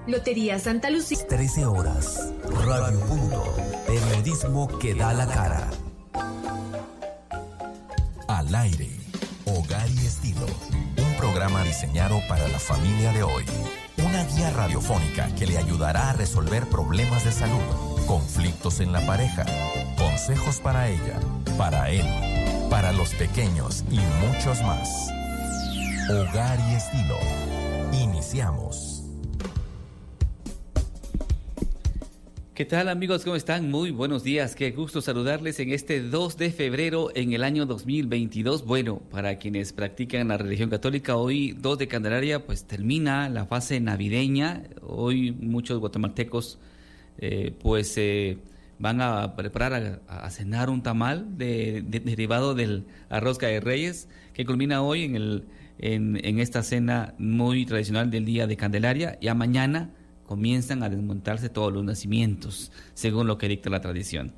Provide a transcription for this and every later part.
Lotería Santa Lucía. 13 horas. Radio Punto. Periodismo que da la cara. Al aire. Hogar y estilo. Un programa diseñado para la familia de hoy. Una guía radiofónica que le ayudará a resolver problemas de salud, conflictos en la pareja, consejos para ella, para él, para los pequeños y muchos más. Hogar y estilo. Iniciamos. ¿Qué tal, amigos? ¿Cómo están? Muy buenos días. Qué gusto saludarles en este 2 de febrero en el año 2022. Bueno, para quienes practican la religión católica, hoy 2 de Candelaria, pues termina la fase navideña. Hoy muchos guatemaltecos van a preparar a cenar un tamal derivado del rosca de Reyes, que culmina hoy en esta cena muy tradicional del día de Candelaria. Ya mañana comienzan a desmontarse todos los nacimientos, según lo que dicta la tradición.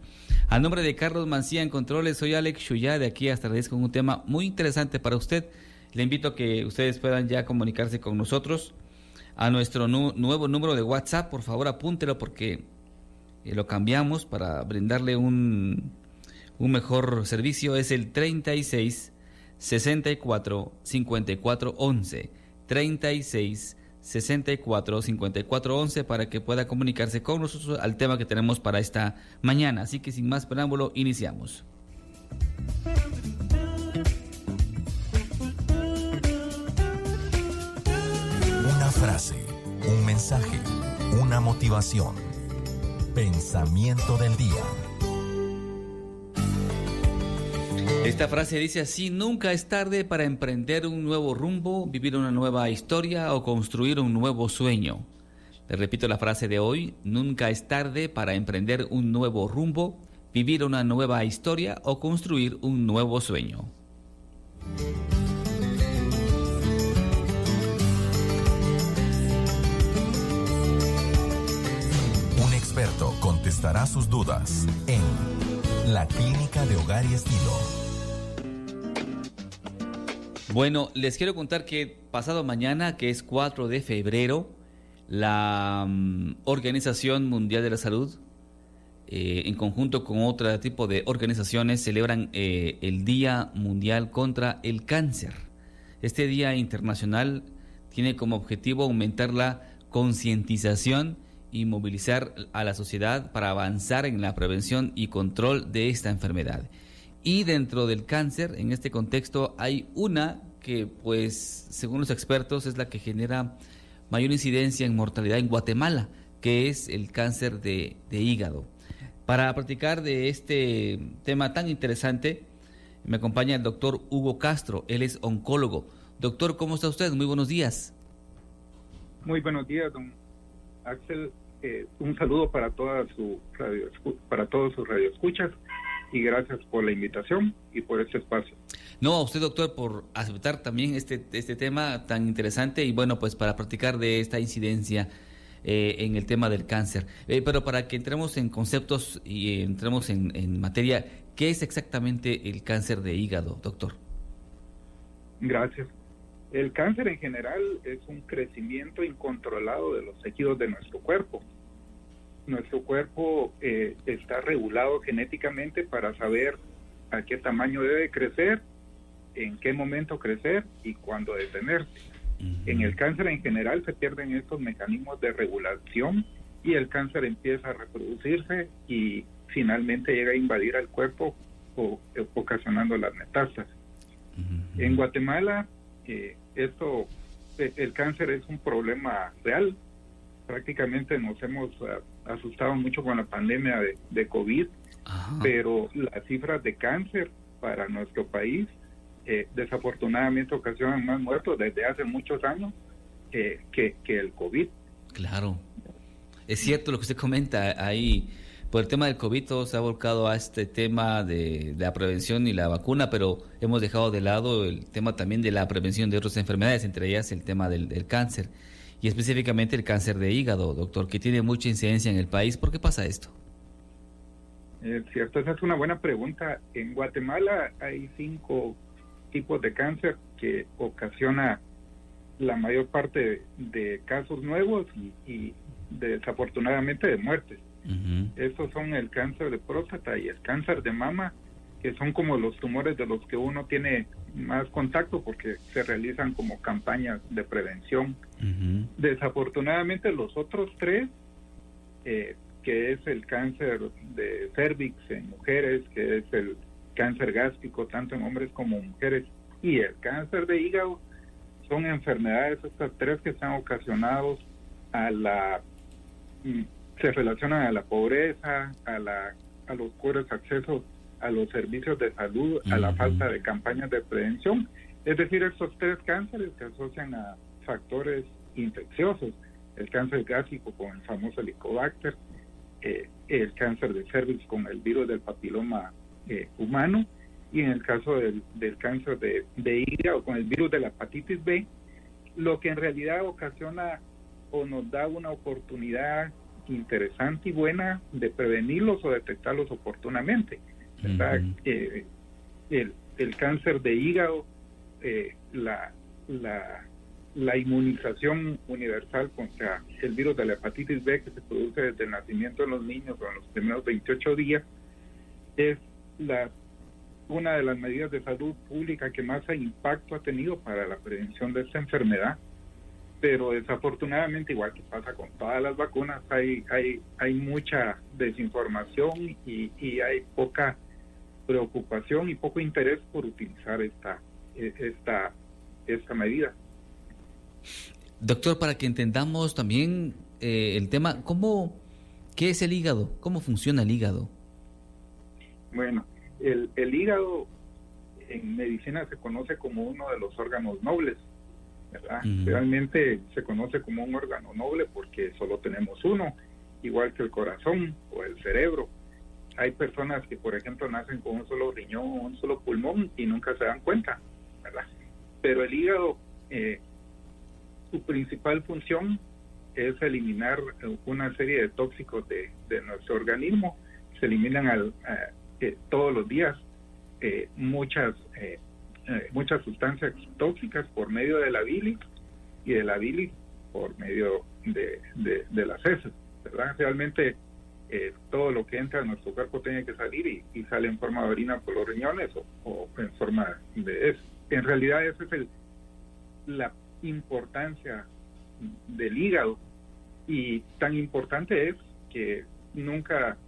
A nombre de Carlos Mancía en Controles, soy Alex Chuyá, de aquí hasta las 10 con un tema muy interesante para usted. Le invito a que ustedes puedan ya comunicarse con nosotros a nuestro nuevo número de WhatsApp. Por favor, apúntelo porque lo cambiamos para brindarle un mejor servicio. Es el 36 64 54 11, 36 64 54 11, para que pueda comunicarse con nosotros al tema que tenemos para esta mañana. Así que sin más preámbulo, iniciamos. Una frase, un mensaje, una motivación. Pensamiento del día. Esta frase dice así: nunca es tarde para emprender un nuevo rumbo, vivir una nueva historia o construir un nuevo sueño. Le repito la frase de hoy: nunca es tarde para emprender un nuevo rumbo, vivir una nueva historia o construir un nuevo sueño. Un experto contestará sus dudas en La Clínica de Hogar y Estilo. Bueno, les quiero contar que pasado mañana, que es 4 de febrero, la Organización Mundial de la Salud, en conjunto con otro tipo de organizaciones, celebran el Día Mundial contra el Cáncer. Este Día Internacional tiene como objetivo aumentar la concientización y movilizar a la sociedad para avanzar en la prevención y control de esta enfermedad. Y dentro del cáncer, en este contexto, hay una que, pues, según los expertos, es la que genera mayor incidencia en mortalidad en Guatemala, que es el cáncer de hígado. Para platicar de este tema tan interesante, me acompaña el doctor Hugo Castro. Él es oncólogo. Doctor, ¿cómo está usted? Muy buenos días. Muy buenos días, don Axel. Un saludo para todos sus radioescuchas, y gracias por la invitación y por este espacio. No, a usted, doctor, por aceptar también este tema tan interesante y bueno, pues para platicar de esta incidencia en el tema del cáncer. Pero para que entremos en conceptos y entremos en materia, ¿qué es exactamente el cáncer de hígado, doctor? Gracias. El cáncer en general es un crecimiento incontrolado de los tejidos de nuestro cuerpo. Nuestro cuerpo está regulado genéticamente para saber a qué tamaño debe crecer, en qué momento crecer y cuándo detenerse. En el cáncer en general se pierden estos mecanismos de regulación y el cáncer empieza a reproducirse y finalmente llega a invadir al cuerpo ocasionando las metástasis. En Guatemala el cáncer es un problema real. Prácticamente nos hemos asustado mucho con la pandemia de COVID. Ajá. Pero las cifras de cáncer para nuestro país desafortunadamente ocasionan más muertos desde hace muchos años que el COVID. Claro, es cierto lo que usted comenta ahí. Por el tema del COVID todo se ha volcado a este tema de la prevención y la vacuna, pero hemos dejado de lado el tema también de la prevención de otras enfermedades, entre ellas el tema del cáncer, y específicamente el cáncer de hígado, doctor, que tiene mucha incidencia en el país. ¿Por qué pasa esto? Es cierto, esa es una buena pregunta. En Guatemala hay 5 tipos de cáncer que ocasiona la mayor parte de casos nuevos y desafortunadamente de muertes. Estos son el cáncer de próstata y el cáncer de mama, que son como los tumores de los que uno tiene más contacto porque se realizan como campañas de prevención. Desafortunadamente los otros tres, que es el cáncer de cervix en mujeres, que es el cáncer gástrico tanto en hombres como mujeres, y el cáncer de hígado, son enfermedades, estas tres, que están ocasionados se relacionan a la pobreza, a los pobres accesos a los servicios de salud, a la falta de campañas de prevención. Es decir, estos tres cánceres se asocian a factores infecciosos: el cáncer gástrico con el famoso Helicobacter, el cáncer de cervix con el virus del papiloma humano, y en el caso del cáncer de hígado con el virus de la hepatitis B, lo que en realidad ocasiona o nos da una oportunidad interesante y buena de prevenirlos o detectarlos oportunamente, ¿verdad? El cáncer de hígado, la inmunización universal contra el virus de la hepatitis B, que se produce desde el nacimiento de los niños o en los primeros 28 días, es una de las medidas de salud pública que más impacto ha tenido para la prevención de esta enfermedad. Pero desafortunadamente, igual que pasa con todas las vacunas, hay mucha desinformación y hay poca preocupación y poco interés por utilizar esta medida. Doctor, para que entendamos también el tema, ¿qué es el hígado? ¿Cómo funciona el hígado? Bueno, el hígado en medicina se conoce como uno de los órganos nobles, ¿verdad? Realmente se conoce como un órgano noble porque solo tenemos uno, igual que el corazón o el cerebro. Hay personas que, por ejemplo, nacen con un solo riñón o un solo pulmón y nunca se dan cuenta, ¿verdad? Pero el hígado, su principal función es eliminar una serie de tóxicos de nuestro organismo. Se eliminan todos los días muchas sustancias tóxicas por medio de la bilis, y de la bilis por medio de las heces, ¿verdad? Realmente todo lo que entra a nuestro cuerpo tiene que salir y sale en forma de orina por los riñones o en forma de heces. En realidad esa es la importancia del hígado, y tan importante es que nunca,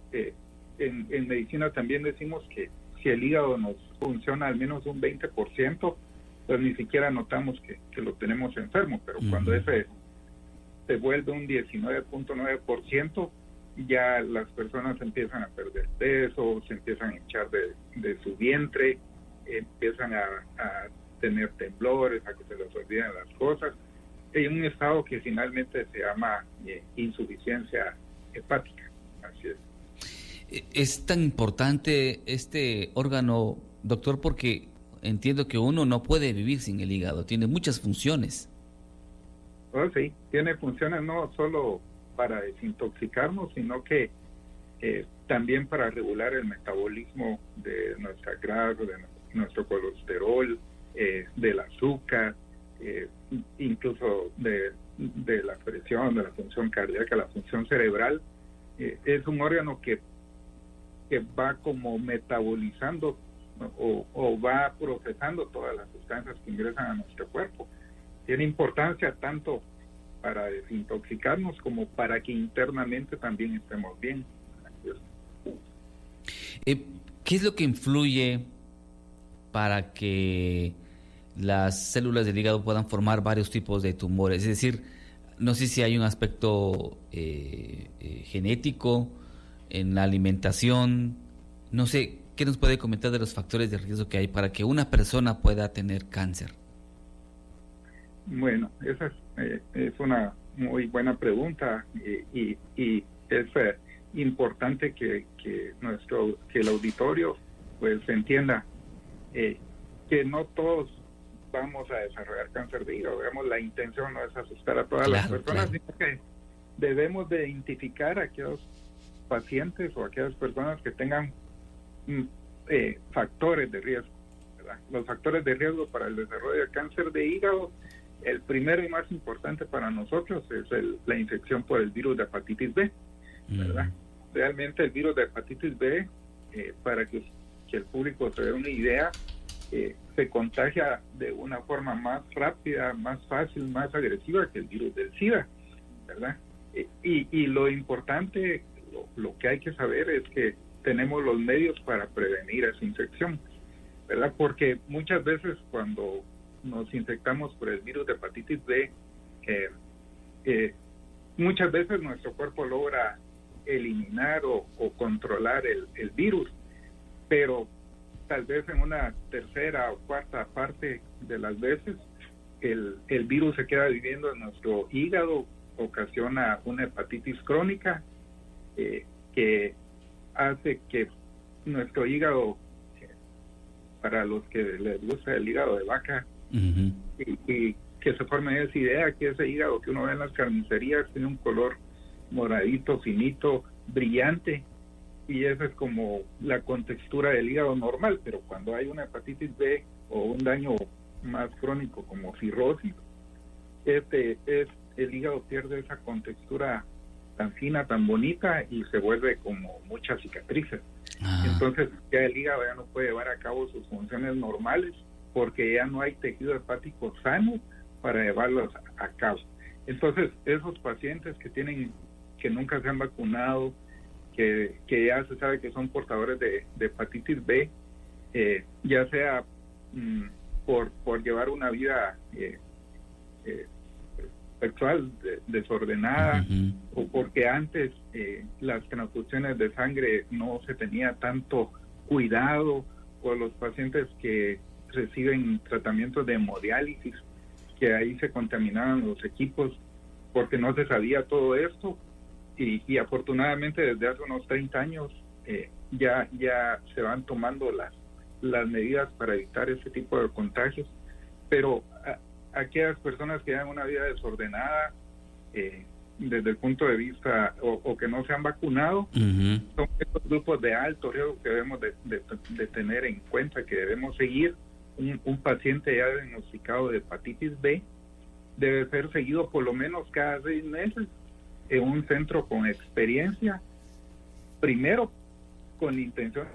en medicina también decimos que si el hígado nos funciona al menos un 20%, pues ni siquiera notamos que lo tenemos enfermo, pero cuando ese se vuelve un 19.9%, ya las personas empiezan a perder peso, se empiezan a hinchar de su vientre, empiezan a tener temblores, a que se les olviden las cosas, en un estado que finalmente se llama insuficiencia hepática. Así es. Es tan importante este órgano, doctor, porque entiendo que uno no puede vivir sin el hígado, tiene muchas funciones. Oh, sí, tiene funciones no solo para desintoxicarnos, sino que también para regular el metabolismo de nuestra grasa, de nuestro colesterol, del azúcar, incluso de la presión, de la función cardíaca, la función cerebral. Es un órgano que va como metabolizando o va procesando todas las sustancias que ingresan a nuestro cuerpo. Tiene importancia tanto para desintoxicarnos como para que internamente también estemos bien. ¿Qué es lo que influye para que las células del hígado puedan formar varios tipos de tumores? Es decir, no sé si hay un aspecto genético en la alimentación, no sé, ¿qué nos puede comentar de los factores de riesgo que hay para que una persona pueda tener cáncer? Bueno, esa es una muy buena pregunta y es importante que el auditorio pues entienda que no todos vamos a desarrollar cáncer de hígado. Digamos, la intención no es asustar a todas las personas, sino que debemos de identificar a aquellos pacientes o aquellas personas que tengan factores de riesgo, ¿verdad? Los factores de riesgo para el desarrollo del cáncer de hígado El primero y más importante para nosotros es la infección por el virus de hepatitis B, ¿verdad? Realmente el virus de hepatitis B, para que el público se dé una idea, se contagia de una forma más rápida, más fácil, más agresiva que el virus del SIDA, ¿verdad? Y lo importante, lo que hay que saber es que tenemos los medios para prevenir esa infección, ¿verdad? Porque muchas veces cuando nos infectamos por el virus de hepatitis B, muchas veces nuestro cuerpo logra eliminar o controlar el virus, pero tal vez en una tercera o cuarta parte de las veces el virus se queda viviendo en nuestro hígado, ocasiona una hepatitis crónica que hace que nuestro hígado, para los que les gusta el hígado de vaca, y que se forme esa idea que ese hígado que uno ve en las carnicerías tiene un color moradito, finito, brillante, y esa es como la contextura del hígado normal. Pero cuando hay una hepatitis B o un daño más crónico como cirrosis, el hígado pierde esa contextura tan fina, tan bonita, y se vuelve como muchas cicatrices. Entonces ya el hígado ya no puede llevar a cabo sus funciones normales porque ya no hay tejido hepático sano para llevarlos a cabo. Entonces esos pacientes que nunca se han vacunado, que ya se sabe que son portadores de hepatitis B, ya sea por llevar una vida sexual desordenada, o porque antes las transfusiones de sangre no se tenía tanto cuidado, o los pacientes que reciben tratamientos de hemodiálisis, que ahí se contaminaban los equipos porque no se sabía todo esto, y afortunadamente desde hace unos 30 años ya se van tomando las medidas para evitar ese tipo de contagios. Pero aquellas personas que llevan una vida desordenada desde el punto de vista o que no se han vacunado, son estos grupos de alto riesgo que debemos de tener en cuenta, que debemos seguir. Un paciente ya diagnosticado de hepatitis B debe ser seguido por lo menos cada 6 meses en un centro con experiencia, primero con la intención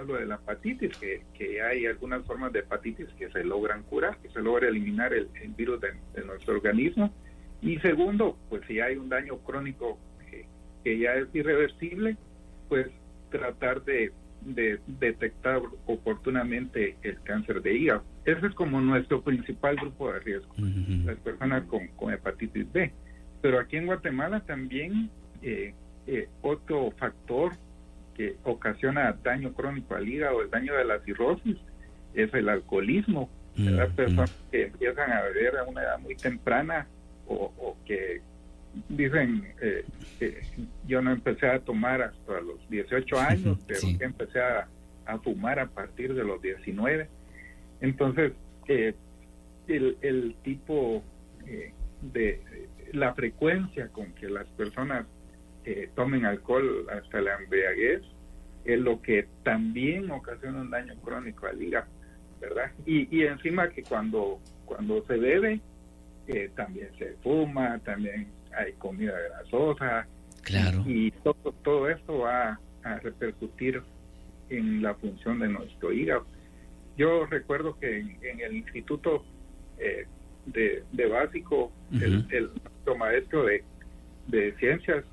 de la hepatitis, que hay algunas formas de hepatitis que se logran curar, que se logra eliminar el virus de nuestro organismo, y segundo, pues si hay un daño crónico que ya es irreversible, pues tratar de detectar oportunamente el cáncer de hígado. Ese es como nuestro principal grupo de riesgo, las personas con hepatitis B. Pero aquí en Guatemala también otro factor que ocasiona daño crónico al hígado, el daño de la cirrosis, es el alcoholismo. Las personas que empiezan a beber a una edad muy temprana, o que dicen que yo no empecé a tomar hasta los 18 años, pero que empecé a fumar a partir de los 19. Entonces, el tipo de la frecuencia con que las personas tomen alcohol hasta la embriaguez es lo que también ocasiona un daño crónico al hígado, ¿verdad? Y encima que cuando se bebe, también se fuma, también hay comida grasosa, claro, y todo esto va a repercutir en la función de nuestro hígado. Yo recuerdo que en el instituto de básico, nuestro maestro de ciencias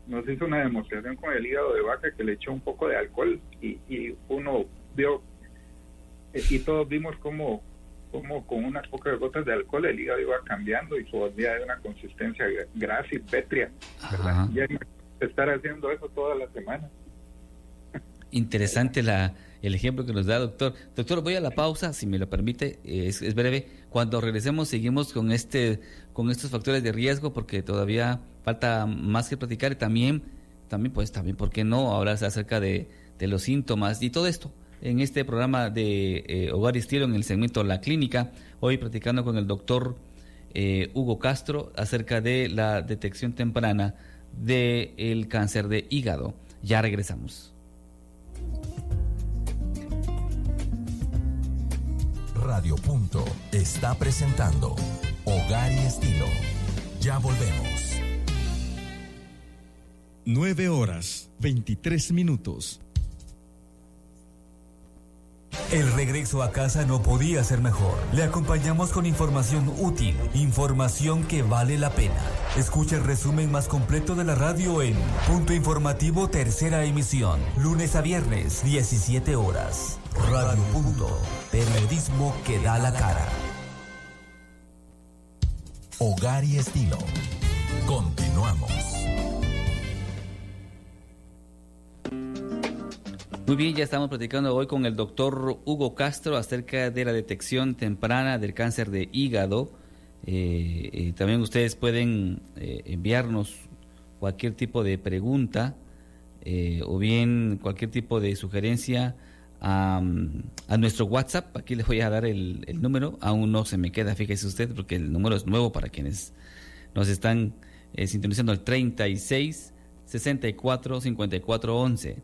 nos hizo una demostración con el hígado de vaca, que le echó un poco de alcohol, y uno vio, y todos vimos cómo con unas pocas gotas de alcohol el hígado iba cambiando y se volvía de una consistencia grasa y pétrea, ¿verdad? Y hay que estar haciendo eso toda la semana. Interesante el ejemplo que nos da, doctor. Doctor, voy a la pausa, si me lo permite, es breve. Cuando regresemos seguimos con estos factores de riesgo, porque todavía falta más que platicar, y también, ¿por qué no hablar acerca de los síntomas y todo esto en este programa de Hogar y Estilo, en el segmento La Clínica? Hoy platicando con el doctor Hugo Castro acerca de la detección temprana del cáncer de hígado. Ya regresamos. Radio Punto está presentando Hogar y Estilo. Ya volvemos. 9:23. El regreso a casa no podía ser mejor. Le acompañamos con información útil, información que vale la pena. Escucha el resumen más completo de la radio en Punto Informativo Tercera Emisión, lunes a viernes, 17 horas. Radio Punto, periodismo que da la cara. Hogar y Estilo. Continuamos. Muy bien, ya estamos platicando hoy con el doctor Hugo Castro acerca de la detección temprana del cáncer de hígado. También ustedes pueden enviarnos cualquier tipo de pregunta o bien cualquier tipo de sugerencia a nuestro WhatsApp. Aquí les voy a dar el número. Aún no se me queda, fíjese usted, porque el número es nuevo para quienes nos están sintonizando, el 36 64 54 11.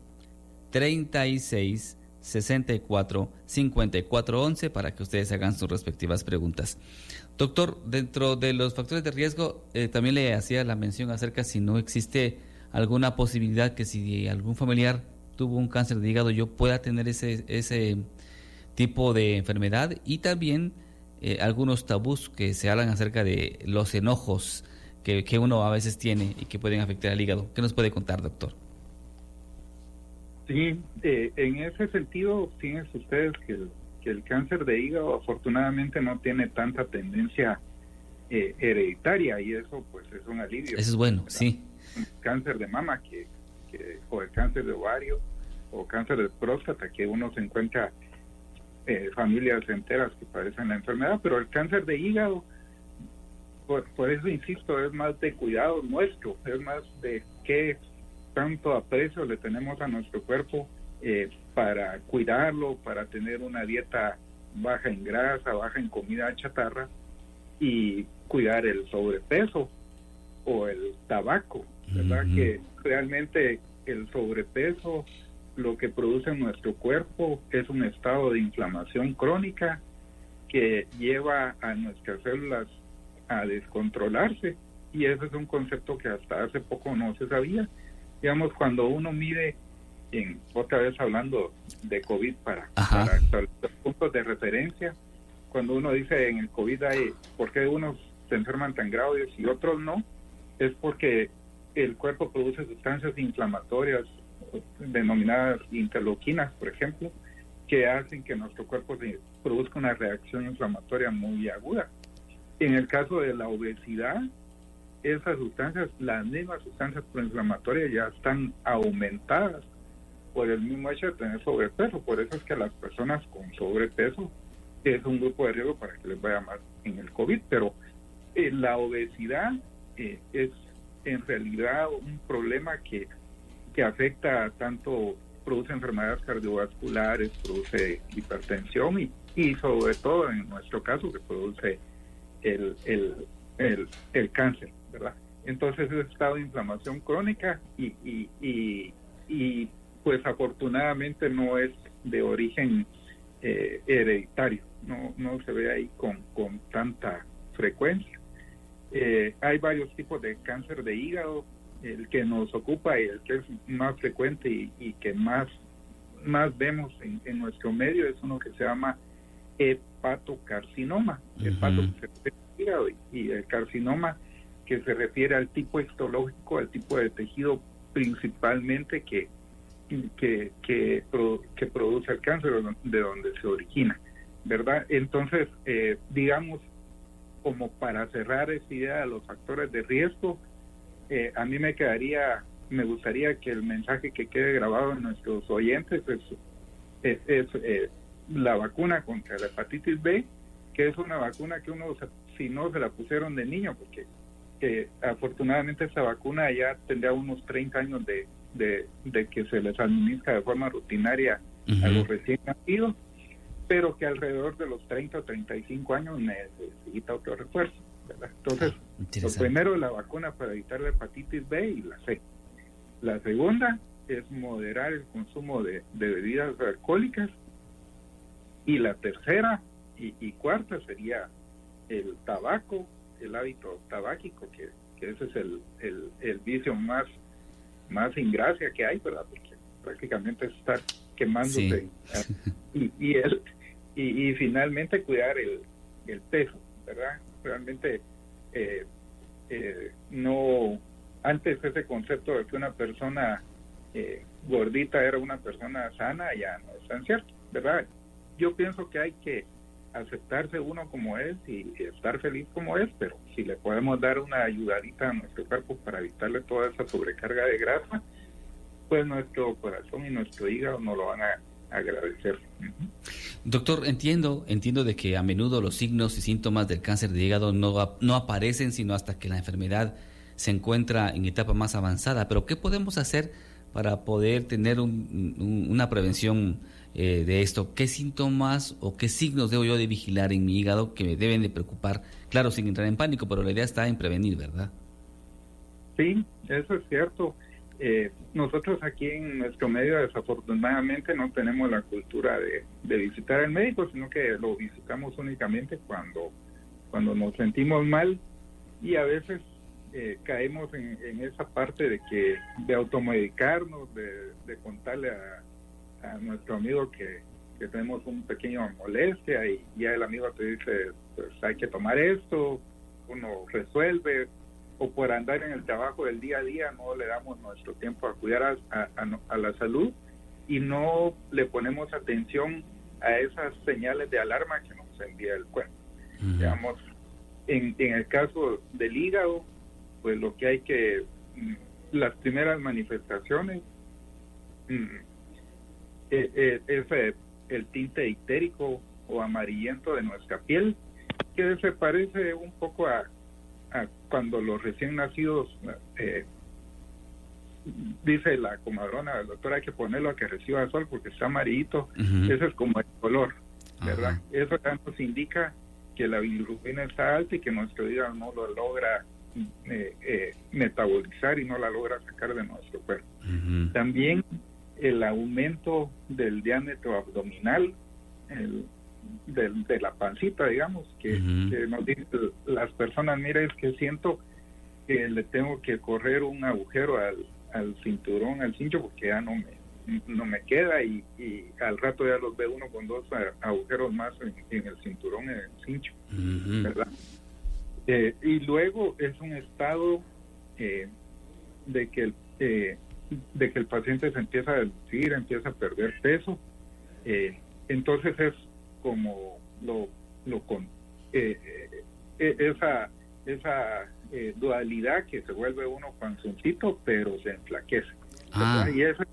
36 64 54 11 para que ustedes hagan sus respectivas preguntas. Doctor, dentro de los factores de riesgo, también le hacía la mención acerca si no existe alguna posibilidad que si algún familiar tuvo un cáncer de hígado yo pueda tener ese tipo de enfermedad, y también algunos tabús que se hablan acerca de los enojos que uno a veces tiene y que pueden afectar al hígado. ¿Qué nos puede contar, doctor? Sí, en ese sentido, fíjense ustedes que el cáncer de hígado afortunadamente no tiene tanta tendencia hereditaria, y eso pues es un alivio. Eso es bueno, ¿verdad? sí. Cáncer de mama o el cáncer de ovario o cáncer de próstata, que uno se encuentra familias enteras que padecen la enfermedad, pero el cáncer de hígado, por eso insisto, es más de cuidado nuestro, es más de qué tanto aprecio le tenemos a nuestro cuerpo para cuidarlo, para tener una dieta baja en grasa, baja en comida chatarra, y cuidar el sobrepeso o el tabaco, ¿verdad? Uh-huh. Que realmente el sobrepeso lo que produce en nuestro cuerpo es un estado de inflamación crónica que lleva a nuestras células a descontrolarse, y ese es un concepto que hasta hace poco no se sabía. Digamos, cuando uno mide, otra vez hablando de COVID para los puntos de referencia, cuando uno dice en el COVID ¿por qué unos se enferman tan graves y otros no? Es porque el cuerpo produce sustancias inflamatorias denominadas interleuquinas, por ejemplo, que hacen que nuestro cuerpo produzca una reacción inflamatoria muy aguda. En el caso de la obesidad, esas sustancias, las mismas sustancias proinflamatorias, ya están aumentadas por el mismo hecho de tener sobrepeso. Por eso es que las personas con sobrepeso es un grupo de riesgo para que les vaya mal en el COVID. Pero la obesidad es en realidad un problema que afecta tanto, produce enfermedades cardiovasculares, produce hipertensión y sobre todo en nuestro caso que produce el cáncer, ¿verdad? Entonces es estado de inflamación crónica y pues afortunadamente no es de origen hereditario, no se ve ahí con tanta frecuencia. Hay varios tipos de cáncer de hígado. El que nos ocupa y el que es más frecuente y que más vemos en nuestro medio es uno que se llama hepatocarcinoma. Uh-huh. Hepato que se refiere al hígado, y el carcinoma que se refiere al tipo histológico, al tipo de tejido principalmente que produce el cáncer, de donde se origina, ¿verdad? Entonces, digamos, como para cerrar esta idea de los factores de riesgo, a mí me gustaría que el mensaje que quede grabado en nuestros oyentes es la vacuna contra la hepatitis B, que es una vacuna que uno, si no se la pusieron de niño, porque afortunadamente esta vacuna ya tendría unos 30 años de que se les administra de forma rutinaria a los recién nacidos, pero que alrededor de los 30 o 35 años necesita otro refuerzo, ¿verdad? Entonces, lo primero es la vacuna para evitar la hepatitis B y la C. La segunda es moderar el consumo de bebidas alcohólicas, y la tercera y cuarta sería el tabaco el hábito tabáquico, que ese es el vicio más ingracia que hay, ¿verdad? Porque prácticamente es estar quemándose. Sí. Y finalmente cuidar el peso, ¿verdad? Realmente no, antes ese concepto de que una persona gordita era una persona sana ya no es tan cierto, ¿verdad? Yo pienso que hay que aceptarse uno como es y estar feliz como es, pero si le podemos dar una ayudadita a nuestro cuerpo para evitarle toda esa sobrecarga de grasa, pues nuestro corazón y nuestro hígado nos lo van a agradecer. Doctor, entiendo de que a menudo los signos y síntomas del cáncer de hígado no aparecen sino hasta que la enfermedad se encuentra en etapa más avanzada, pero ¿qué podemos hacer para poder tener una prevención de esto? ¿Qué síntomas o qué signos debo yo de vigilar en mi hígado que me deben de preocupar? Claro, sin entrar en pánico, pero la idea está en prevenir, ¿verdad? Sí, eso es cierto. Nosotros aquí en nuestro medio desafortunadamente no tenemos la cultura de visitar al médico, sino que lo visitamos únicamente cuando nos sentimos mal, y a veces caemos en esa parte de automedicarnos, de contarle a nuestro amigo que tenemos un pequeño molestia, y ya el amigo te dice, pues hay que tomar esto, uno resuelve, o por andar en el trabajo del día a día no le damos nuestro tiempo a cuidar a la salud y no le ponemos atención a esas señales de alarma que nos envía el cuerpo. Uh-huh. Digamos, en el caso del hígado, pues lo que hay que, las primeras manifestaciones es el tinte ictérico o amarillento de nuestra piel, que se parece un poco a cuando los recién nacidos, dice la comadrona del doctor, hay que ponerlo a que reciba sol porque está amarillito. Uh-huh. Ese es como el color, ¿verdad? Uh-huh. Eso ya nos indica que la bilirrubina está alta y que nuestro hígado no lo logra metabolizar y no la logra sacar de nuestro cuerpo. Uh-huh. También el aumento del diámetro abdominal, de la pancita, digamos, que nos dicen las personas, mira, es que siento que le tengo que correr un agujero al cinturón, al cincho, porque ya no me queda, y al rato ya los ve uno con 2 agujeros más en el cinturón, en el cincho, ¿verdad? Y luego es un estado de que el paciente se empieza a deslucir, empieza a perder peso, entonces es como esa dualidad que se vuelve uno panzoncito, pero se enflaquece. Y eso es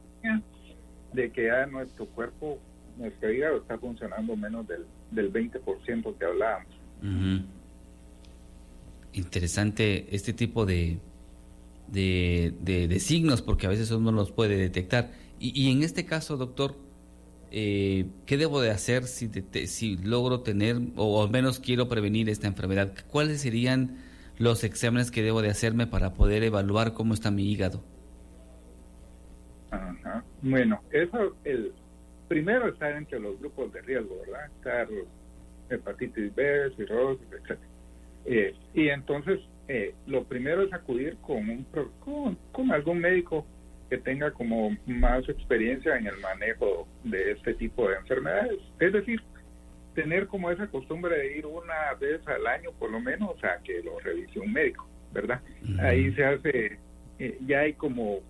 de que ya nuestro cuerpo, nuestro hígado está funcionando menos del 20% que hablábamos. Uh-huh. Interesante este tipo de signos, porque a veces uno los puede detectar. Y en este caso, doctor, ¿qué debo de hacer si logro tener, o al menos quiero prevenir esta enfermedad? ¿Cuáles serían los exámenes que debo de hacerme para poder evaluar cómo está mi hígado? Ajá. Bueno, eso, primero está entre los grupos de riesgo, ¿verdad? Estar hepatitis B, cirrosis, etc. Y entonces, lo primero es acudir con algún médico que tenga como más experiencia en el manejo de este tipo de enfermedades. Es decir, tener como esa costumbre de ir una vez al año por lo menos a que lo revise un médico, ¿verdad? Uh-huh. Ahí se hace, ya hay como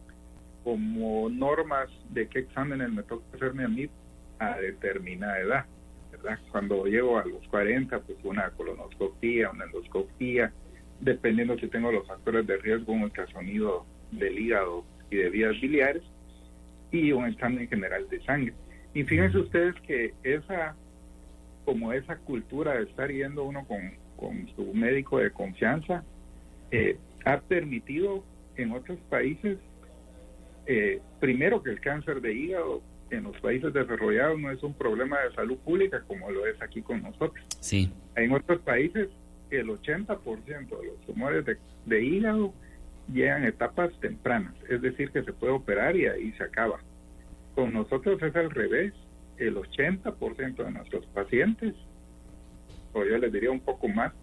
normas de qué exámenes me toca hacerme a mí a determinada edad, ¿verdad? Cuando llego a los 40, pues una colonoscopía, una endoscopía, dependiendo si tengo los factores de riesgo, un ultrasonido del hígado y de vías biliares, y un examen general de sangre. Y fíjense ustedes que esa cultura de estar yendo uno con su médico de confianza ha permitido en otros países, primero, que el cáncer de hígado en los países desarrollados no es un problema de salud pública como lo es aquí con nosotros. Sí. En otros países el 80% de los tumores de hígado llegan a etapas tempranas, es decir, que se puede operar y ahí se acaba. Con nosotros es al revés, el 80% de nuestros pacientes, o yo les diría un poco más,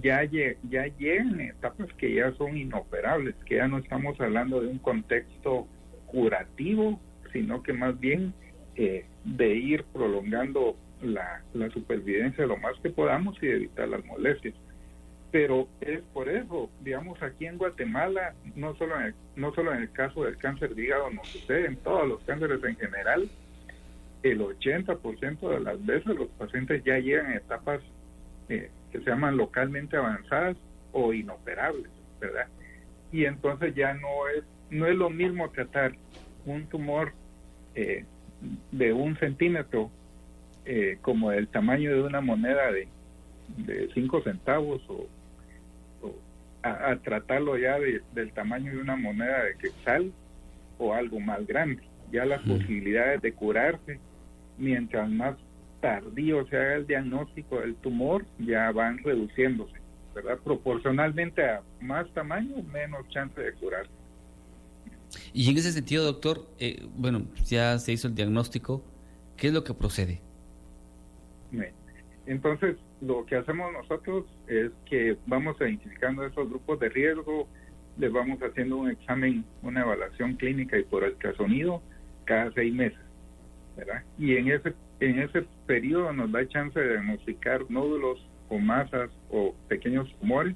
ya llegan etapas que ya son inoperables, que ya no estamos hablando de un contexto curativo, sino que más bien de ir prolongando la supervivencia lo más que podamos y evitar las molestias. Pero es por eso, digamos, aquí en Guatemala, no solo en el caso del cáncer de hígado nos sucede, en todos los cánceres en general, el 80% de las veces los pacientes ya llegan a etapas que se llaman localmente avanzadas o inoperables, ¿verdad? Y entonces ya no es lo mismo tratar un tumor de 1 centímetro como del tamaño de una moneda de 5 centavos o a tratarlo ya del tamaño de una moneda de quetzal o algo más grande. Ya las posibilidades de curarse, mientras más tardío se haga el diagnóstico del tumor, ya van reduciéndose, ¿verdad? Proporcionalmente a más tamaño, menos chance de curarse. Y en ese sentido, doctor, bueno, ya se hizo el diagnóstico, ¿qué es lo que procede? Entonces, lo que hacemos nosotros es que vamos identificando esos grupos de riesgo, les vamos haciendo un examen, una evaluación clínica y por ultrasonido cada 6 meses, ¿verdad? Y en ese periodo nos da chance de diagnosticar nódulos o masas o pequeños tumores.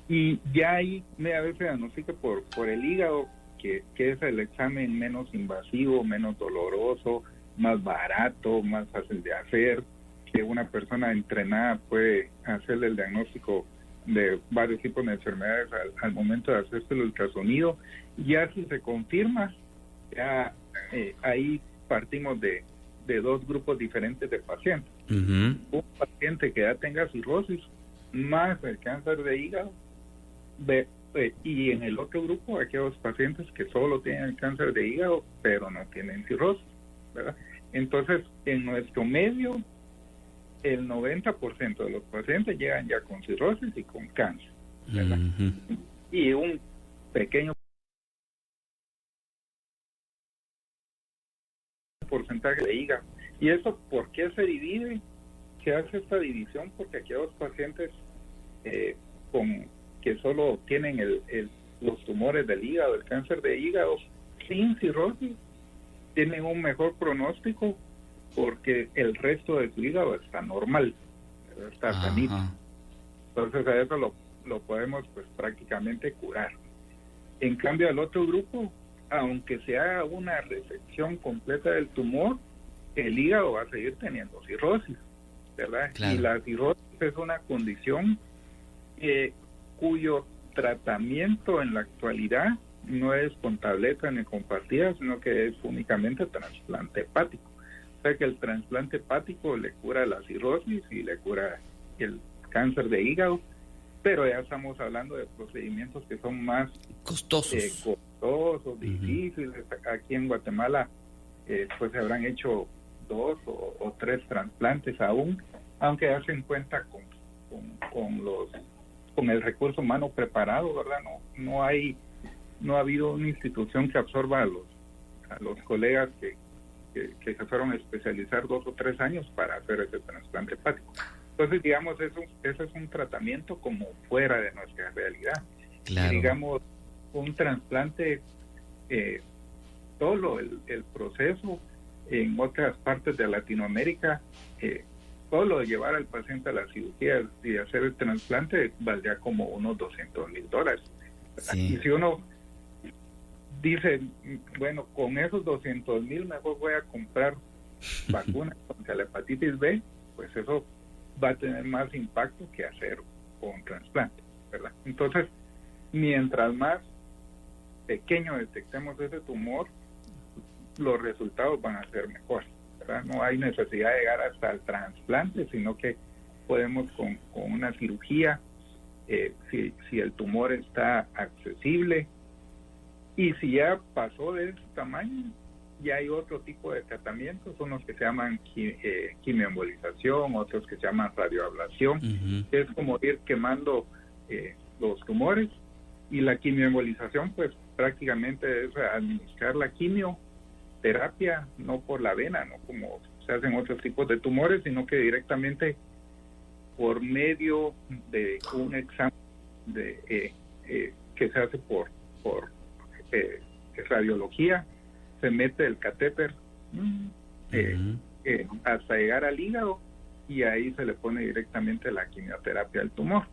Y ya ahí a veces diagnostica por el hígado, que es el examen menos invasivo, menos doloroso, más barato, más fácil de hacer, que una persona entrenada puede hacerle el diagnóstico de varios tipos de enfermedades al momento de hacerse el ultrasonido. Ya si se confirma, ya ahí partimos de 2 grupos diferentes de pacientes. Un paciente que ya tenga cirrosis más el cáncer de hígado, y en el otro grupo aquellos pacientes que solo tienen el cáncer de hígado pero no tienen cirrosis, ¿verdad? Entonces, en nuestro medio, el 90% de los pacientes llegan ya con cirrosis y con cáncer, ¿verdad? Y un pequeño porcentaje de hígado. ¿Y eso por qué se divide? Se hace esta división porque aquellos pacientes que solo tienen los tumores del hígado, el cáncer de hígado, sin cirrosis, tienen un mejor pronóstico porque el resto de su hígado está normal, está sanito. Entonces a eso lo podemos pues prácticamente curar. En cambio al otro grupo, aunque se haga una resección completa del tumor, el hígado va a seguir teniendo cirrosis, ¿verdad? Claro. Y la cirrosis es una condición cuyo tratamiento en la actualidad no es con tabletas ni con pastillas, sino que es únicamente trasplante hepático. O sea que el trasplante hepático le cura la cirrosis y le cura el cáncer de hígado, pero ya estamos hablando de procedimientos que son más costosos, difíciles. Aquí en Guatemala pues se habrán hecho 2 o 3 trasplantes aún, aunque ya se cuenta con el recurso humano preparado, ¿verdad? No ha habido una institución que absorba a los colegas que se fueron a especializar 2 o 3 años para hacer ese trasplante hepático. Entonces, digamos, ese es un tratamiento como fuera de nuestra realidad. Claro. Y, digamos, un trasplante, solo el proceso en otras partes de Latinoamérica, solo llevar al paciente a la cirugía y hacer el trasplante valdría como unos $200,000. Sí. Y si uno dice, bueno, con esos $200,000 mejor voy a comprar vacunas contra la hepatitis B, pues eso va a tener más impacto que hacer un trasplante, ¿verdad? Entonces, mientras más pequeño detectemos ese tumor, los resultados van a ser mejores, ¿verdad? No hay necesidad de llegar hasta el trasplante, sino que podemos con una cirugía, si el tumor está accesible, y si ya pasó de ese tamaño, ya hay otro tipo de tratamientos, unos que se llaman quimioembolización, otros que se llaman radioablación, que es como ir quemando los tumores, y la quimioembolización pues prácticamente es administrar la quimioterapia, no por la vena, no como se hacen otros tipos de tumores, sino que directamente por medio de un examen que se hace por radiología. Se mete el catéter hasta llegar al hígado y ahí se le pone directamente la quimioterapia al tumor.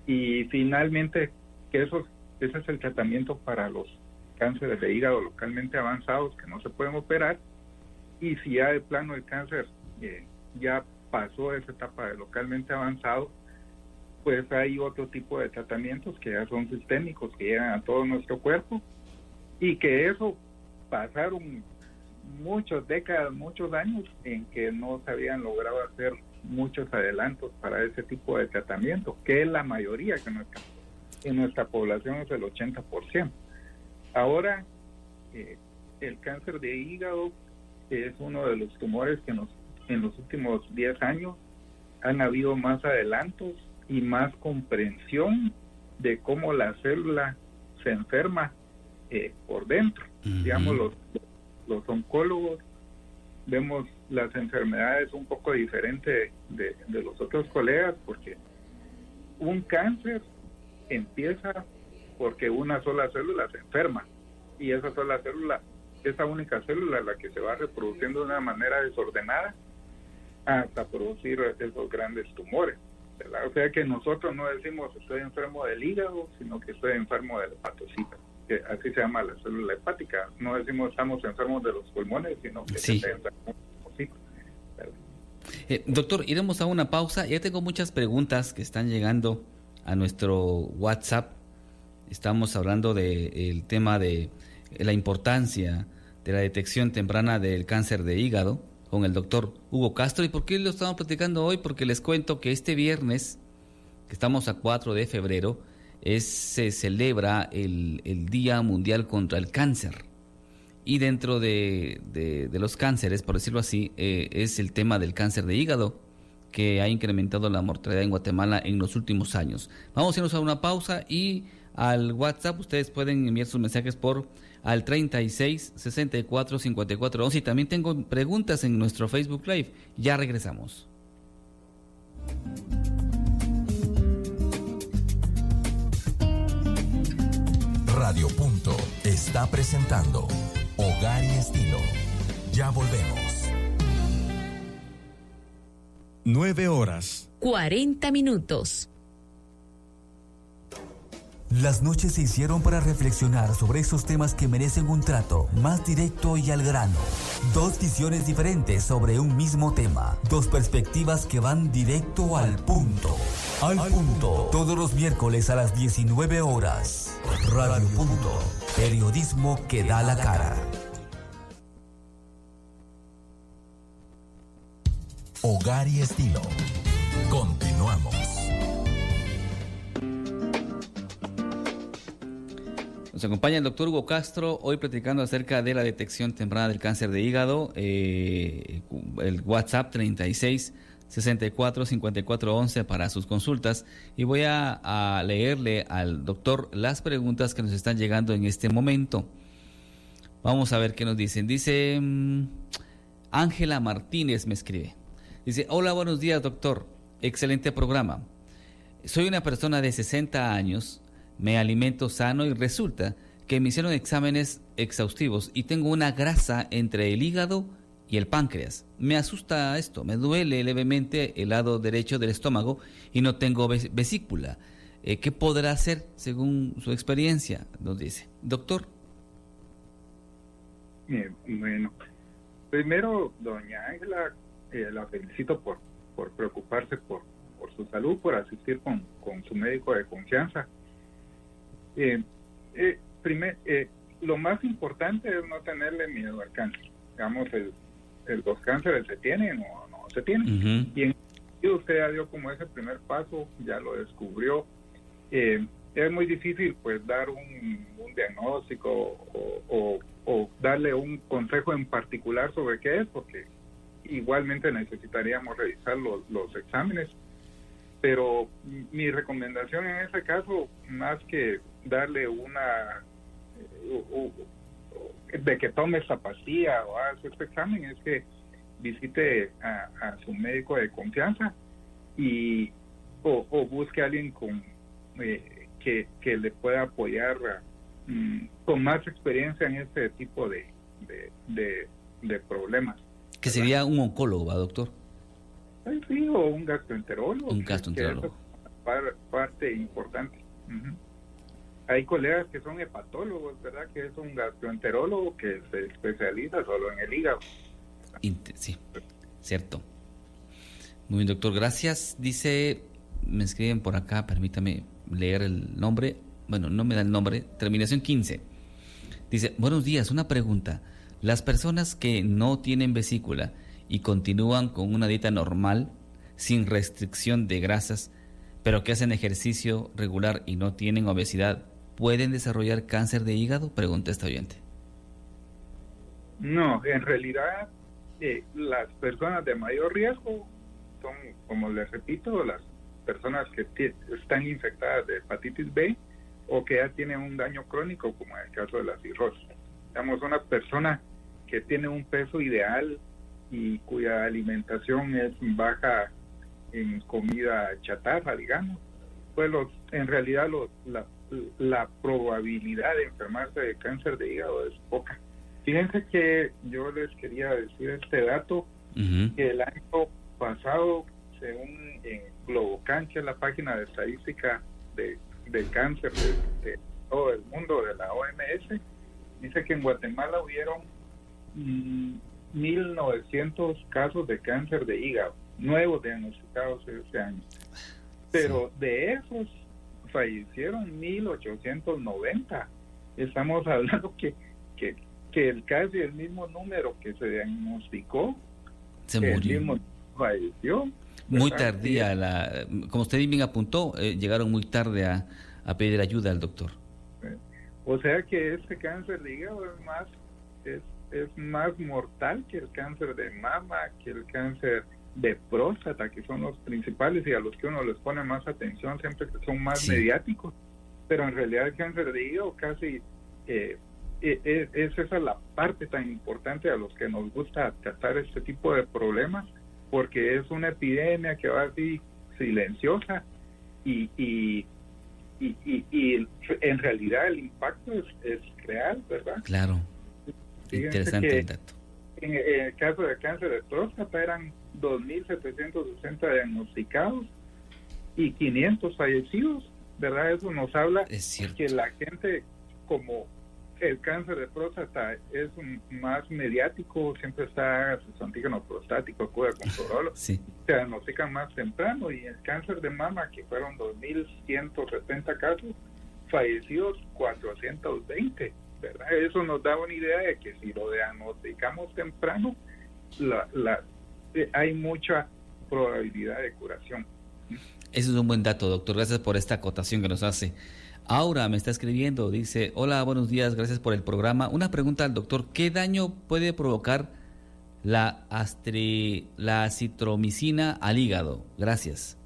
Y finalmente, ese es el tratamiento para los cánceres de hígado localmente avanzados que no se pueden operar. Y si ya de plano el cáncer ya pasó esa etapa de localmente avanzado, pues hay otro tipo de tratamientos que ya son sistémicos, que llegan a todo nuestro cuerpo, y que eso pasaron muchas décadas, muchos años en que no se habían logrado hacer muchos adelantos para ese tipo de tratamiento, que es la mayoría, que en nuestra población es el 80%. Ahora, el cáncer de hígado es uno de los tumores que en los últimos 10 años han habido más adelantos y más comprensión de cómo la célula se enferma por dentro. Digamos, los oncólogos vemos las enfermedades un poco diferente de los otros colegas, porque un cáncer empieza porque una sola célula se enferma, y esa única célula, la que se va reproduciendo de una manera desordenada hasta producir esos grandes tumores, ¿verdad? O sea que nosotros no decimos estoy enfermo del hígado, sino que estoy enfermo del hepatocito, que así se llama la célula hepática. No decimos estamos enfermos de los pulmones, sino que estoy enfermo del hepatocito, ¿verdad? Doctor, iremos a una pausa. Ya tengo muchas preguntas que están llegando a nuestro WhatsApp. Estamos hablando del tema de la importancia de la detección temprana del cáncer de hígado con el doctor Hugo Castro. ¿Y por qué lo estamos platicando hoy? Porque les cuento que este viernes, que estamos a 4 de febrero, se celebra el Día Mundial contra el Cáncer. Y dentro de los cánceres, por decirlo así, es el tema del cáncer de hígado, que ha incrementado la mortalidad en Guatemala en los últimos años. Vamos a irnos a una pausa, y al WhatsApp ustedes pueden enviar sus mensajes al 36 64 54 11, y también tengo preguntas en nuestro Facebook Live. Ya regresamos. Radio Punto está presentando Hogar y Estilo. Ya volvemos. 9:40. Las noches se hicieron para reflexionar sobre esos temas que merecen un trato más directo y al grano. Dos visiones diferentes sobre un mismo tema. Dos perspectivas que van directo al punto. Al punto. Todos los miércoles a las 19 horas. Radio Punto. Periodismo que da la cara. Hogar y Estilo. Continuamos. Nos acompaña el doctor Hugo Castro, hoy platicando acerca de la detección temprana del cáncer de hígado. El WhatsApp 36 64 54 11 para sus consultas. Y voy a leerle al doctor las preguntas que nos están llegando en este momento. Vamos a ver qué nos dicen. Dice Ángela Martínez, me escribe. Dice: hola, buenos días, doctor. Excelente programa. Soy una persona de 60 años. Me alimento sano y resulta que me hicieron exámenes exhaustivos y tengo una grasa entre el hígado y el páncreas. Me asusta esto, me duele levemente el lado derecho del estómago y no tengo vesícula. ¿Qué podrá hacer según su experiencia? Nos dice. Doctor. Bueno, primero, doña Ángela, la felicito por preocuparse por su salud, por asistir con su médico de confianza. Lo más importante es no tenerle miedo al cáncer. Digamos, los cánceres se tienen o no se tienen. Y usted ya dio como ese primer paso, ya lo descubrió. Es muy difícil pues dar un diagnóstico o darle un consejo en particular sobre qué es, porque igualmente necesitaríamos revisar los exámenes. Pero mi recomendación en ese caso, más que darle de que tome esta pastilla o haga este examen, es que visite a su médico de confianza y o busque a alguien que le pueda apoyar con más experiencia en este tipo de problemas. Que sería un oncólogo, ¿va, doctor? Sí, o un gastroenterólogo. Un gastroenterólogo. Que es parte importante. Uh-huh. Hay colegas que son hepatólogos, ¿verdad? Que es un gastroenterólogo que se especializa solo en el hígado. Sí, cierto. Muy bien, doctor, gracias. Dice, me escriben por acá, permítame leer el nombre. Bueno, no me da el nombre. Terminación 15. Dice, buenos días, una pregunta. Las personas que no tienen vesícula y continúan con una dieta normal, sin restricción de grasas, pero que hacen ejercicio regular y no tienen obesidad, ¿pueden desarrollar cáncer de hígado? Pregunta esta oyente. No, en realidad las personas de mayor riesgo son, como les repito, las personas que están infectadas de hepatitis B o que ya tienen un daño crónico, como en el caso de la cirrosis. Digamos, una persona que tiene un peso ideal y cuya alimentación es baja en comida chatarra, digamos, pues en realidad la probabilidad de enfermarse de cáncer de hígado es poca. Fíjense que yo les quería decir este dato, que el año pasado, según en Globocan, que es la página de estadística del cáncer de todo el mundo, de la OMS, dice que en Guatemala hubieron 1.900 casos de cáncer de hígado nuevos diagnosticados este año, pero de esos fallecieron 1.890. Estamos hablando que casi el mismo número que se diagnosticó se murió, el mismo falleció. Muy tardía, como usted bien apuntó, llegaron muy tarde a pedir ayuda al doctor. O sea que este cáncer de hígado es más mortal que el cáncer de mama, que el cáncer de próstata, que son los principales y a los que uno les pone más atención siempre que son más mediáticos, pero en realidad el cáncer de hígado casi es esa la parte tan importante a los que nos gusta tratar este tipo de problemas, porque es una epidemia que va así silenciosa y en realidad el impacto es real, ¿verdad? Claro. Fíjense interesante el dato. En el caso de cáncer de próstata eran 2.760 diagnosticados y 500 fallecidos, ¿verdad? Eso nos habla que la gente, como el cáncer de próstata es más mediático, siempre está su antígeno prostático, acude con clorolo, se diagnostican más temprano, y el cáncer de mama, que fueron 2.170 casos, fallecidos 420, ¿verdad? Eso nos da una idea de que si lo diagnosticamos temprano, hay mucha probabilidad de curación. Eso es un buen dato, doctor. Gracias por esta acotación que nos hace. Aura me está escribiendo, dice, hola, buenos días, gracias por el programa. Una pregunta al doctor, ¿qué daño puede provocar la acitromicina al hígado? Gracias.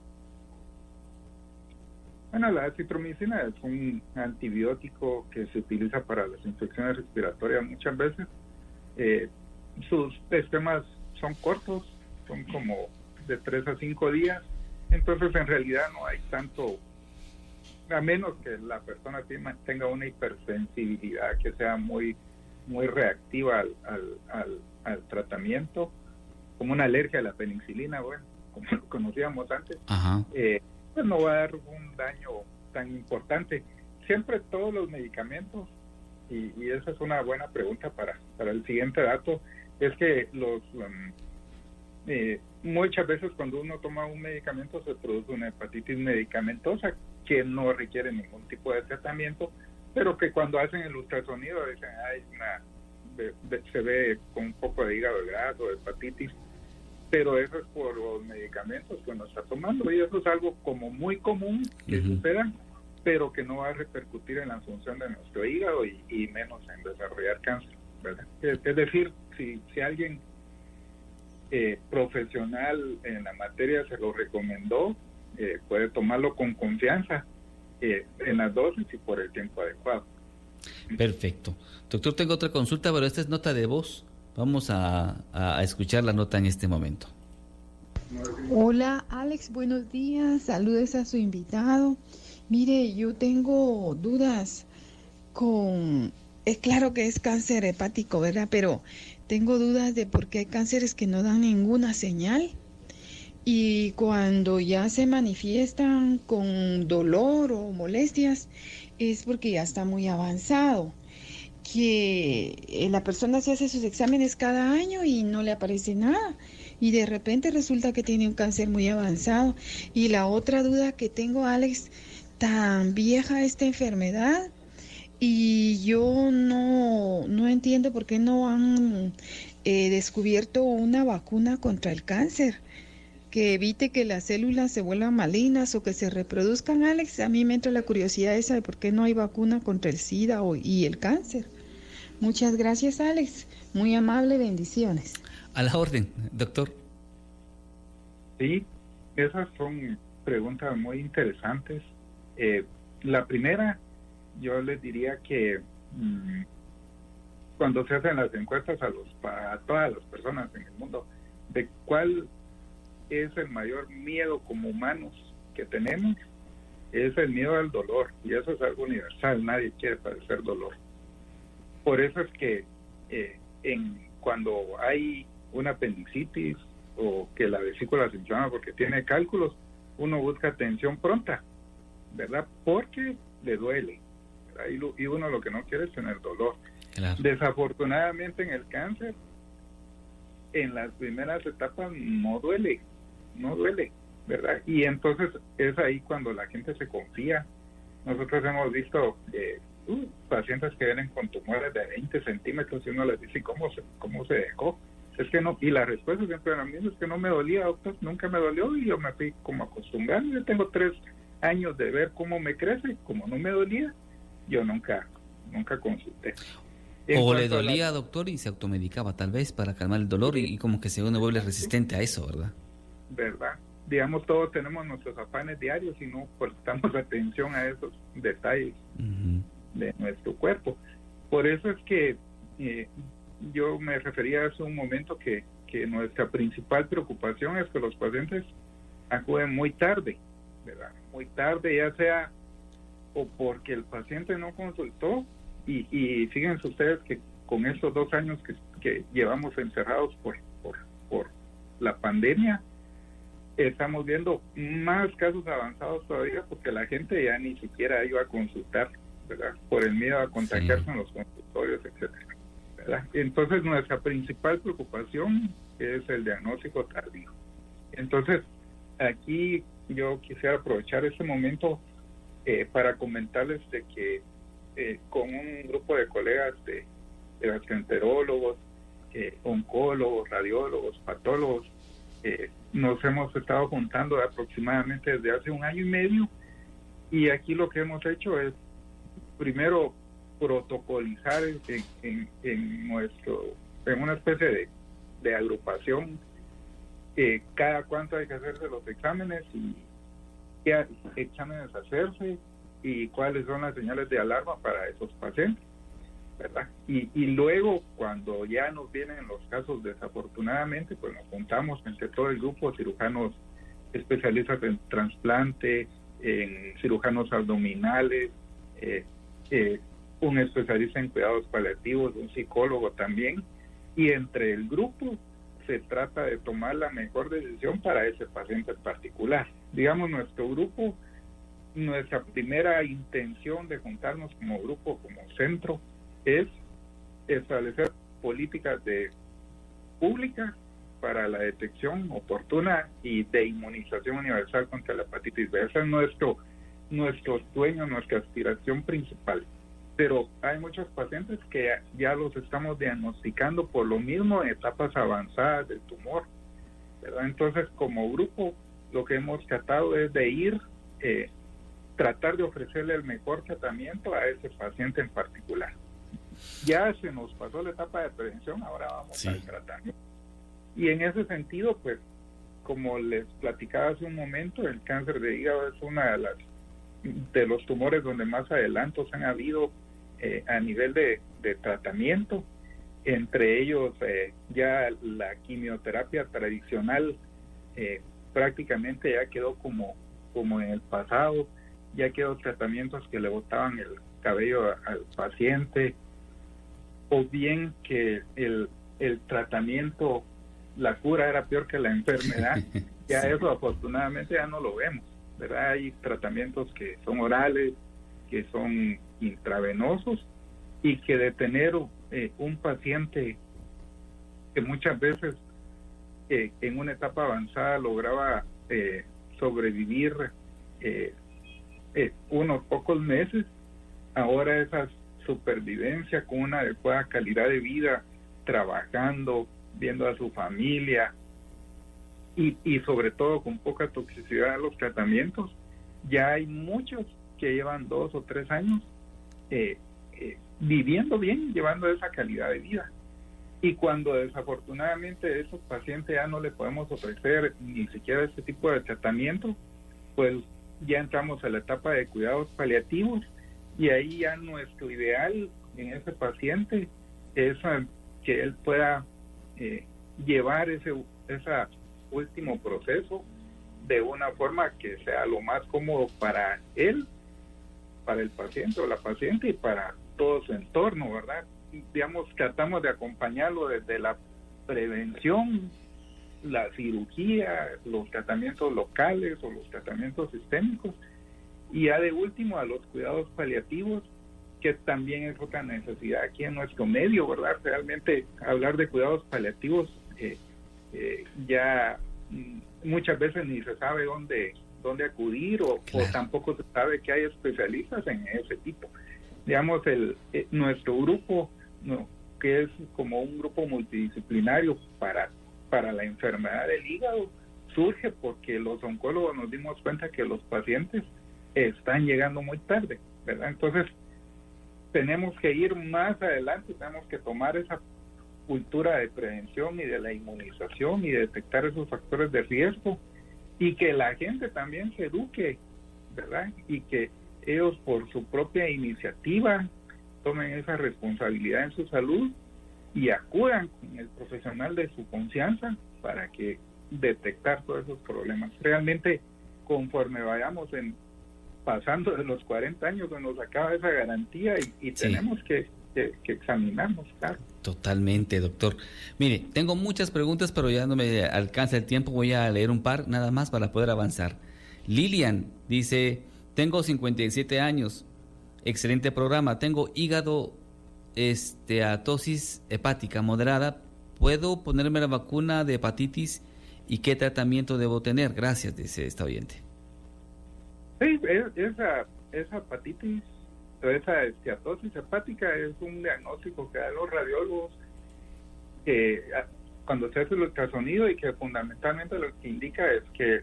Bueno, la acitromicina es un antibiótico que se utiliza para las infecciones respiratorias muchas veces. Sus esquemas son cortos, son como de 3 a 5 días, entonces en realidad no hay tanto, a menos que la persona tenga una hipersensibilidad que sea muy reactiva al tratamiento, como una alergia a la penicilina, bueno, como lo conocíamos antes. Pues no va a dar un daño tan importante. Siempre todos los medicamentos, y esa es una buena pregunta para el siguiente dato, es que muchas veces cuando uno toma un medicamento se produce una hepatitis medicamentosa que no requiere ningún tipo de tratamiento, pero que cuando hacen el ultrasonido dicen, se ve con un poco de hígado graso, de hepatitis, pero eso es por los medicamentos que uno está tomando, y eso es algo como muy común que suceda, pero que no va a repercutir en la función de nuestro hígado y menos en desarrollar cáncer, ¿verdad? Es decir, si alguien profesional en la materia se lo recomendó, puede tomarlo con confianza en las dosis y por el tiempo adecuado. Perfecto. Doctor, tengo otra consulta, pero esta es nota de voz. Vamos a escuchar la nota en este momento. Hola Alex, buenos días, saludos a su invitado. Mire, yo tengo dudas es claro que es cáncer hepático, ¿verdad? Pero tengo dudas de por qué hay cánceres que no dan ninguna señal y cuando ya se manifiestan con dolor o molestias es porque ya está muy avanzado, que la persona se hace sus exámenes cada año y no le aparece nada y de repente resulta que tiene un cáncer muy avanzado. Y la otra duda que tengo, Alex, tan vieja esta enfermedad y yo no entiendo por qué no han descubierto una vacuna contra el cáncer que evite que las células se vuelvan malignas o que se reproduzcan, Alex. A mí me entra la curiosidad esa de por qué no hay vacuna contra el SIDA y el cáncer. Muchas gracias, Alex. Muy amable, bendiciones. A la orden, doctor. Sí, esas son preguntas muy interesantes. La primera, yo les diría que cuando se hacen las encuestas para todas las personas en el mundo, de cuál es el mayor miedo como humanos que tenemos, es el miedo al dolor, y eso es algo universal, nadie quiere padecer dolor. Por eso es que cuando hay una apendicitis o que la vesícula se inflama porque tiene cálculos, uno busca atención pronta, ¿verdad? Porque le duele, ¿verdad? Y uno lo que no quiere es tener dolor. Claro. Desafortunadamente en el cáncer, en las primeras etapas no duele, ¿verdad? Y entonces es ahí cuando la gente se confía. Nosotros hemos visto pacientes que vienen con tumores de 20 centímetros y uno les dice, ¿cómo se dejó? Es que no, y la respuesta siempre era la misma, es que no me dolía, doctor, nunca me dolió, y yo me fui como acostumbrando. Yo tengo 3 años de ver cómo me crece, como no me dolía, yo nunca consulté. O le dolía, doctor, y se automedicaba tal vez para calmar el dolor, y como que uno vuelve resistente a eso, ¿verdad? ¿Verdad? Digamos, todos tenemos nuestros afanes diarios y no prestamos atención a esos detalles de nuestro cuerpo. Por eso es que yo me refería hace un momento que nuestra principal preocupación es que los pacientes acuden muy tarde, ¿verdad? Muy tarde, ya sea o porque el paciente no consultó, y fíjense ustedes que con estos 2 años que llevamos encerrados por la pandemia, estamos viendo más casos avanzados todavía porque la gente ya ni siquiera iba a consultar, ¿verdad? Por el miedo a contagiarse en los consultorios, etcétera, ¿verdad? Entonces nuestra principal preocupación es el diagnóstico tardío. Entonces aquí yo quisiera aprovechar este momento para comentarles de que con un grupo de colegas de gastroenterólogos, oncólogos, radiólogos, patólogos, nos hemos estado juntando aproximadamente desde hace 1 año y medio, y aquí lo que hemos hecho es primero protocolizar en una especie de agrupación cada cuánto hay que hacerse los exámenes y qué exámenes hacerse y cuáles son las señales de alarma para esos pacientes, ¿verdad? Y luego, cuando ya nos vienen los casos, desafortunadamente, pues nos juntamos entre todo el grupo, cirujanos especialistas en trasplante, en cirujanos abdominales, un especialista en cuidados paliativos, un psicólogo también, y entre el grupo se trata de tomar la mejor decisión para ese paciente particular. Digamos, nuestro grupo, nuestra primera intención de juntarnos como grupo, como centro, es establecer políticas públicas para la detección oportuna y de inmunización universal contra la hepatitis B. Ese es nuestro sueño, nuestra aspiración principal. Pero hay muchos pacientes que ya los estamos diagnosticando por lo mismo en etapas avanzadas del tumor, ¿verdad? Entonces, como grupo, lo que hemos tratado es de tratar de ofrecerle el mejor tratamiento a ese paciente en particular. Ya se nos pasó la etapa de prevención, ahora vamos al tratamiento. Y en ese sentido, pues, como les platicaba hace un momento, el cáncer de hígado es una de los tumores donde más adelantos han habido a nivel de tratamiento. Entre ellos, ya la quimioterapia tradicional prácticamente ya quedó como en el pasado, ya quedó tratamientos que le botaban el cabello al paciente, o bien que el tratamiento, la cura era peor que la enfermedad. Ya sí. Eso afortunadamente ya no lo vemos, ¿verdad? Hay tratamientos que son orales, que son intravenosos, y que de tener un paciente que muchas veces en una etapa avanzada lograba sobrevivir unos pocos meses, ahora esa supervivencia con una adecuada calidad de vida, trabajando, viendo a su familia y sobre todo con poca toxicidad de los tratamientos, ya hay muchos que llevan 2 o 3 años viviendo bien, llevando esa calidad de vida. Y cuando desafortunadamente a esos pacientes ya no le podemos ofrecer ni siquiera este tipo de tratamiento, pues ya entramos a la etapa de cuidados paliativos, y ahí ya nuestro ideal en ese paciente es que él pueda llevar ese último proceso de una forma que sea lo más cómodo para él, para el paciente o la paciente y para todo su entorno, ¿verdad? Digamos, tratamos de acompañarlo desde la prevención, la cirugía, los tratamientos locales o los tratamientos sistémicos, y ya de último a los cuidados paliativos, que también es otra necesidad aquí en nuestro medio, ¿verdad? Realmente hablar de cuidados paliativos ya muchas veces ni se sabe dónde acudir, o tampoco se sabe que hay especialistas en ese tipo. Digamos, nuestro grupo, que es como un grupo multidisciplinario para la enfermedad del hígado, surge porque los oncólogos nos dimos cuenta que los pacientes están llegando muy tarde, ¿verdad? Entonces tenemos que ir más adelante, tenemos que tomar esa cultura de prevención y de la inmunización y detectar esos factores de riesgo, y que la gente también se eduque, ¿verdad? Y que ellos por su propia iniciativa tomen esa responsabilidad en su salud y acudan con el profesional de su confianza para que detectar todos esos problemas. Realmente, conforme vayamos pasando de los 40 años, se nos acaba esa garantía y sí, tenemos que examinarnos, claro. Totalmente, doctor. Mire, tengo muchas preguntas, pero ya no me alcanza el tiempo. Voy a leer un par nada más para poder avanzar. Lilian dice: tengo 57 años, excelente programa, tengo hígado esteatosis hepática moderada, ¿puedo ponerme la vacuna de hepatitis y qué tratamiento debo tener? Gracias, dice esta oyente. Sí, esa hepatitis, esa esteatosis hepática es un diagnóstico que dan los radiólogos cuando se hace el ultrasonido, y que fundamentalmente lo que indica es que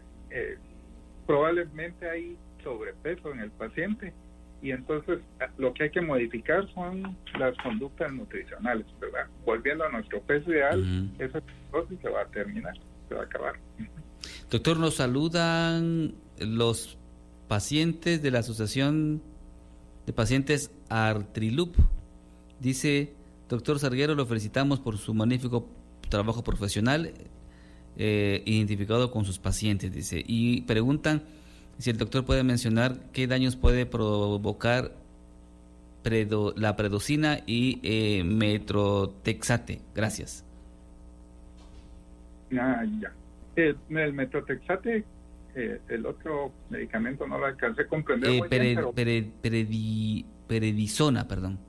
probablemente hay sobrepeso en el paciente, y entonces lo que hay que modificar son las conductas nutricionales, ¿verdad? Volviendo a nuestro peso ideal, esa esteatosis se va a terminar, se va a acabar. Doctor, nos saludan los pacientes de la Asociación de Pacientes Artrilup. Dice: doctor Salguero, lo felicitamos por su magnífico trabajo profesional identificado con sus pacientes, dice. Y preguntan si el doctor puede mencionar qué daños puede provocar la predosina y metrotexate. Gracias. Ya. El metrotexate, el otro medicamento no lo alcancé a comprender muy bien, pero... prednisona, perdón.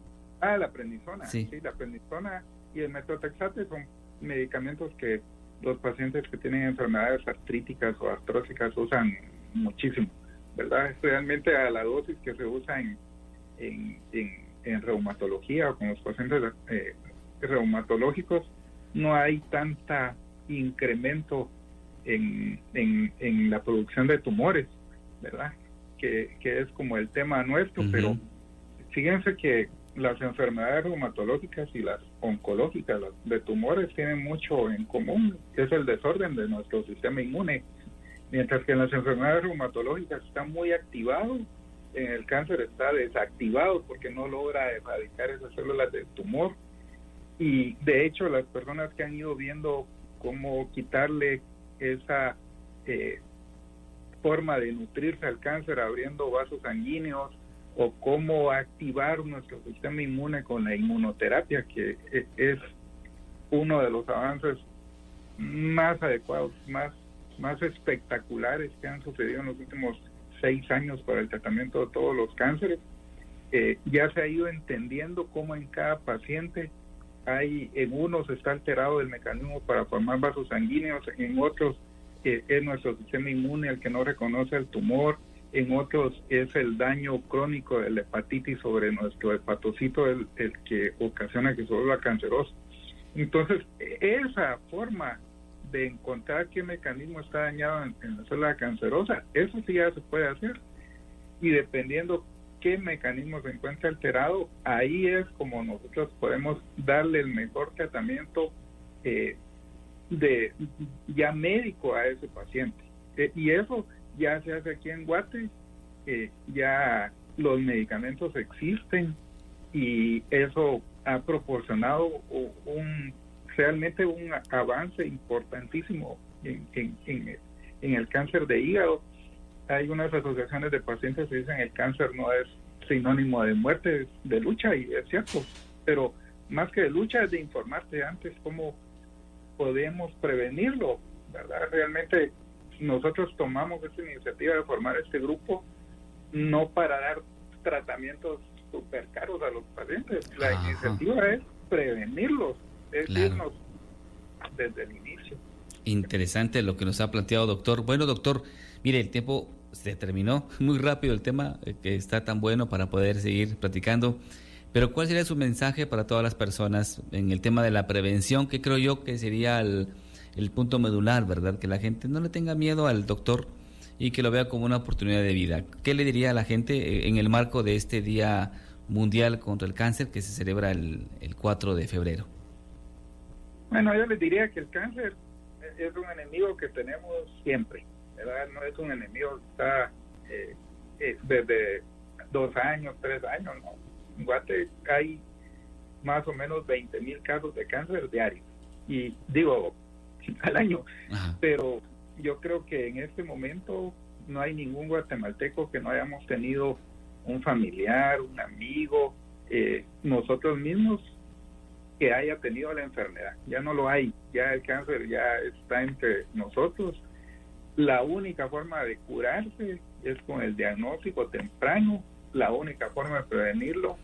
La prednisona. Sí, la prednisona y el metrotexate son medicamentos que los pacientes que tienen enfermedades artríticas o artrósicas usan muchísimo, ¿verdad? Realmente a la dosis que se usa en reumatología o con los pacientes reumatológicos, no hay tanta incremento en la producción de tumores, ¿verdad? Que es como el tema nuestro, pero fíjense que las enfermedades reumatológicas y las oncológicas, las de tumores, tienen mucho en común, que es el desorden de nuestro sistema inmune. Mientras que en las enfermedades reumatológicas está muy activado, en el cáncer está desactivado porque no logra erradicar esas células del tumor. Y de hecho las personas que han ido viendo cómo quitarle esa forma de nutrirse al cáncer abriendo vasos sanguíneos, o cómo activar nuestro sistema inmune con la inmunoterapia, que es uno de los avances más adecuados, más espectaculares que han sucedido en los últimos 6 años para el tratamiento de todos los cánceres. Ya se ha ido entendiendo cómo en cada paciente en unos está alterado el mecanismo para formar vasos sanguíneos, en otros es nuestro sistema inmune el que no reconoce el tumor, en otros es el daño crónico de la hepatitis sobre nuestro hepatocito el que ocasiona que se vuelva canceroso. Entonces, esa forma de encontrar qué mecanismo está dañado en la célula cancerosa, eso sí ya se puede hacer. Y dependiendo qué mecanismo se encuentra alterado, ahí es como nosotros podemos darle el mejor tratamiento ya médico a ese paciente. Y eso ya se hace aquí en Guate, ya los medicamentos existen y eso ha proporcionado realmente un avance importantísimo en el cáncer de hígado. Hay unas asociaciones de pacientes que dicen el cáncer no es sinónimo de muerte, es de lucha, y es cierto, pero más que de lucha es de informarte antes cómo podemos prevenirlo, ¿verdad? Realmente nosotros tomamos esta iniciativa de formar este grupo no para dar tratamientos súper caros a los pacientes. La iniciativa es prevenirlos, es irnos desde el inicio. Interesante lo que nos ha planteado, doctor. Bueno, doctor, mire, el tiempo se terminó muy rápido, el tema que está tan bueno para poder seguir platicando, pero ¿cuál sería su mensaje para todas las personas en el tema de la prevención, que creo yo que sería el punto medular, ¿verdad? Que la gente no le tenga miedo al doctor y que lo vea como una oportunidad de vida. ¿Qué le diría a la gente en el marco de este Día Mundial contra el Cáncer que se celebra el 4 de febrero? Bueno, yo les diría que el cáncer es un enemigo que tenemos siempre, ¿verdad? No es un enemigo que está desde 2 años, 3 años, ¿no? En Guate hay más o menos 20,000 casos de cáncer diarios, y digo, al año. Ajá. Pero yo creo que en este momento no hay ningún guatemalteco que no hayamos tenido un familiar, un amigo, nosotros mismos, que haya tenido la enfermedad. Ya no lo hay, ya el cáncer ya está entre nosotros. La única forma de curarse es con el diagnóstico temprano, la única forma de prevenirlo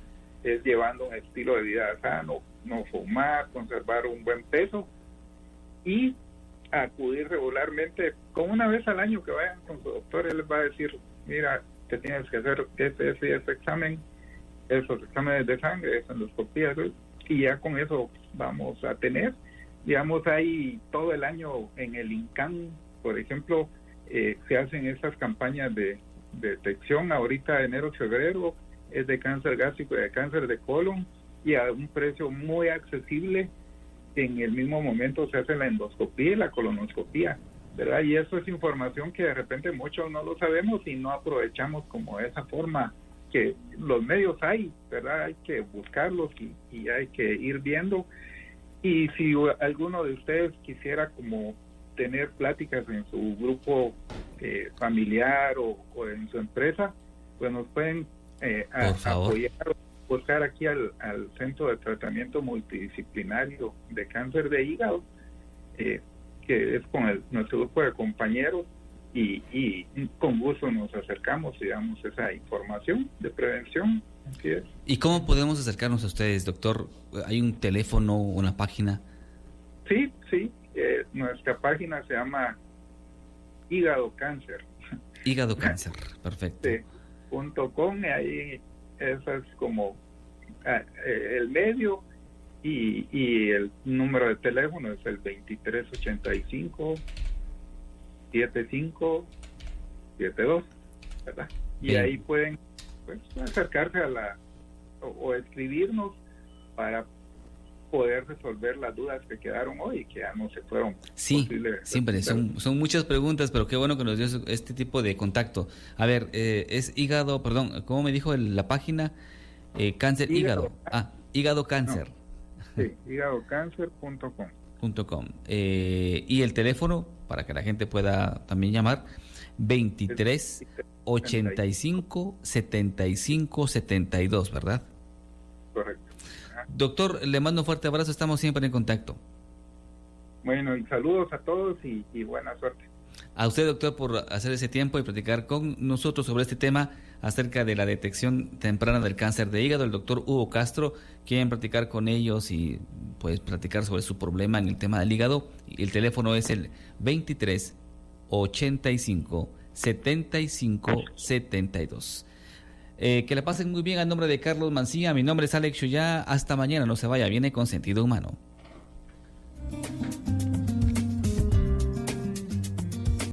es llevando un estilo de vida sano, no fumar, conservar un buen peso y acudir regularmente, con una vez al año que vayan con su doctor. Él les va a decir, mira, te tienes que hacer este examen, esos exámenes de sangre, esas endoscopías, y ya con eso vamos a tener, digamos, hay todo el año en el INCAN, por ejemplo, se hacen estas campañas de detección. Ahorita enero, febrero es de cáncer gástrico y de cáncer de colon, y a un precio muy accesible. En el mismo momento se hace la endoscopía y la colonoscopía, ¿verdad? Y eso es información que de repente muchos no lo sabemos y no aprovechamos como esa forma que los medios hay, ¿verdad? Hay que buscarlos y hay que ir viendo. Y si alguno de ustedes quisiera como tener pláticas en su grupo familiar o en su empresa, pues nos pueden apoyar, buscar aquí al Centro de Tratamiento Multidisciplinario de Cáncer de Hígado, que es con nuestro grupo de compañeros, y con gusto nos acercamos y damos esa información de prevención. Así es. ¿Y cómo podemos acercarnos a ustedes, doctor? ¿Hay un teléfono, una página? Sí, nuestra página se llama Hígado Cáncer. Hígado Cáncer, perfecto. Sí, .com, y ahí eso es como el medio, y el número de teléfono es el 2385-7572, ¿verdad? Y bien, ahí pueden pues acercarse o escribirnos para poder resolver las dudas que quedaron hoy y que ya no se fueron. Sí, siempre son muchas preguntas, pero qué bueno que nos dio este tipo de contacto. A ver, es hígado, perdón, ¿cómo me dijo la página? Cáncer hígado. Hígado Cáncer. No. Sí, hígadocáncer.com. .com. Y el teléfono, para que la gente pueda también llamar, 23 85 75 72, ¿verdad? Correcto. Doctor, le mando un fuerte abrazo, estamos siempre en contacto. Bueno, y saludos a todos y buena suerte. A usted, doctor, por hacer ese tiempo y platicar con nosotros sobre este tema acerca de la detección temprana del cáncer de hígado. El doctor Hugo Castro, quieren platicar con ellos y pues platicar sobre su problema en el tema del hígado. El teléfono es el 23 85 75 72. Que la pasen muy bien. A nombre de Carlos Mancilla, mi nombre es Alex Chuyá. Hasta mañana, no se vaya, viene con sentido humano.